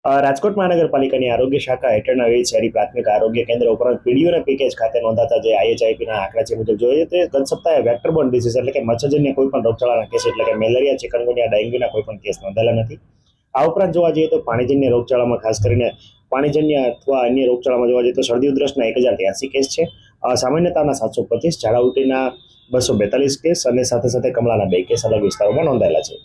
રાજકોટ મહાનગરપાલિકાની આરોગ્ય શાખા હેઠળના વિવિધ શહેરી પ્રાથમિક આરોગ્ય કેન્દ્ર ઉપરાંત પીડીઓ અને પેકેજ ખાતે નોંધાતા જે આઈએચઆઈપીના આંકડા છે મુજબ જોઈએ તો ગત સપ્તાહે વેક્ટરબોર્ન ડિસીઝ એટલે કે મચ્છરજન્ય કોઈ પણ રોગચાળાના કેસ એટલે કે મેલેરિયા, ચિકનગુનિયા, ડેન્ગ્યુના કોઈ પણ કેસ નોંધાયેલા નથી. આ ઉપરાંત જોવા જઈએ તો પાણીજન્ય રોગચાળામાં ખાસ કરીને પાણીજન્ય અથવા અન્ય રોગચાળામાં જોવા જઈએ તો શરદી ઉધરસના 1083 કેસ છે, સામાન્ય તાવના 725, ઝાડા ઉલટીના 242 કેસ અને સાથે સાથે કમળાના 2 કેસ અલગ વિસ્તારોમાં નોંધાયેલા છે.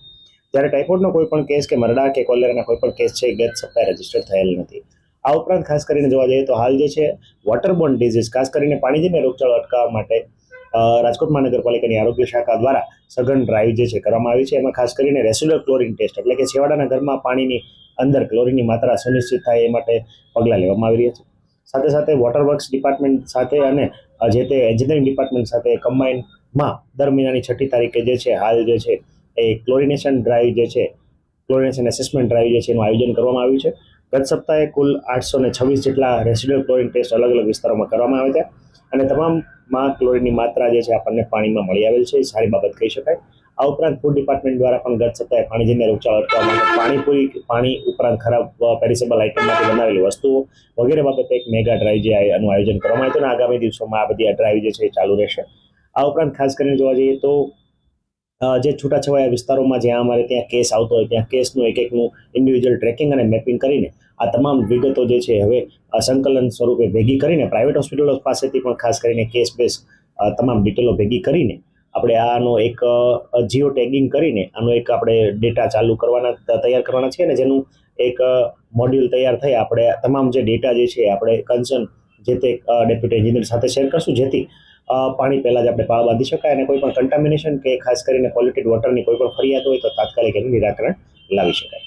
જ્યારે ટાઇફોઇડનો કોઈ પણ કેસ કે મરડા કે કોલેરાના કોઈ પણ કેસ છે ગત સપ્તાહે રજીસ્ટર થયેલ નથી. આ ઉપરાંત ખાસ કરીને જોવા જઈએ તો હાલ જે છે વોટરબોર્ન ડિઝીઝ ખાસ કરીને પાણીજન્ય રોગચાળો અટકાવવા માટે રાજકોટ મહાનગરપાલિકાની આરોગ્ય શાખા દ્વારા સઘન ડ્રાઈવ જે છે કરવામાં આવી છે. એમાં ખાસ કરીને રેસિડ્યુઅલ ક્લોરિન ટેસ્ટ એટલે કે છેવાડાના ઘરમાં પાણીની અંદર ક્લોરિનની માત્રા સુનિશ્ચિત થાય એ માટે પગલાં લેવામાં આવી રહ્યા છે. સાથે સાથે વોટર વર્ક્સ ડિપાર્ટમેન્ટ સાથે અને જે તે એન્જિનિયરિંગ ડિપાર્ટમેન્ટ સાથે કમ્બાઇનમાં દર મહિનાની 6મી તારીખે જે છે હાલ જે છે એ ક્લોરિનેશન ડ્રાઈવ જે છે ક્લોરિનેશન એસેસમેન્ટ ડ્રાઈવ જે છે એનું આયોજન કરવામાં આવ્યું છે. ગત સપ્તાહે કુલ 826 જેટલા રેસિડ્યુઅલ ક્લોરિન ટેસ્ટ અલગ અલગ વિસ્તારોમાં કરવામાં આવ્યા હતા અને તમામમાં ક્લોરિનની માત્રા જે છે આપણને પાણીમાં મળી આવેલ છે. એ સારી બાબત કહી શકાય. આ ઉપરાંત ફૂડ ડિપાર્ટમેન્ટ દ્વારા પણ ગત સપ્તાહે પાણીજન્ય રોગચાળો અટકાવવા માટે પાણી ઉપરાંત ખરાબ પેરિસેબલ આઇટમમાંથી બનાવેલી વસ્તુઓ વગેરે બાબતે એક મેગા ડ્રાઈવ જે એનું આયોજન કરવામાં આવ્યું અને આગામી દિવસોમાં આ બધી ડ્રાઈવ જે છે એ ચાલુ રહેશે. આ ઉપરાંત ખાસ કરીને જોવા જઈએ તો જે છૂટાછવાયા વિસ્તારોમાં જ્યાં અમારે ત્યાં કેસ આવતો હોય ત્યાં કેસનું એકનું ઇન્ડિવિજ્યુઅલ ટ્રેકિંગ અને મેપિંગ કરીને આ તમામ વિગતો જે છે હવે સંકલન સ્વરૂપે ભેગી કરીને પ્રાઇવેટ હોસ્પિટલો પાસેથી પણ ખાસ કરીને કેસ બેસ તમામ ડિટેલો ભેગી કરીને આપણે આનો એક જીઓ ટેગિંગ કરીને આનો એક આપણે ડેટા તૈયાર કરવાના છે અને જેનું એક મોડ્યુલ તૈયાર થઈ આપણે તમામ જે ડેટા જે છે આપણે કન્સર્ન જે તે ડેપ્યુટી એન્જિનિયર સાથે શેર કરશું, જેથી પાણી પહેલા જ આપણે પાળ બાંધી શકાય અને કોઈ પણ કન્ટામિનેશન કે ખાસ કરીને પોલ્યુટેડ વોટરની કોઈ પણ ફરિયાદ હોય તો તાત્કાલિક એનું નિરાકરણ લાવી શકાય.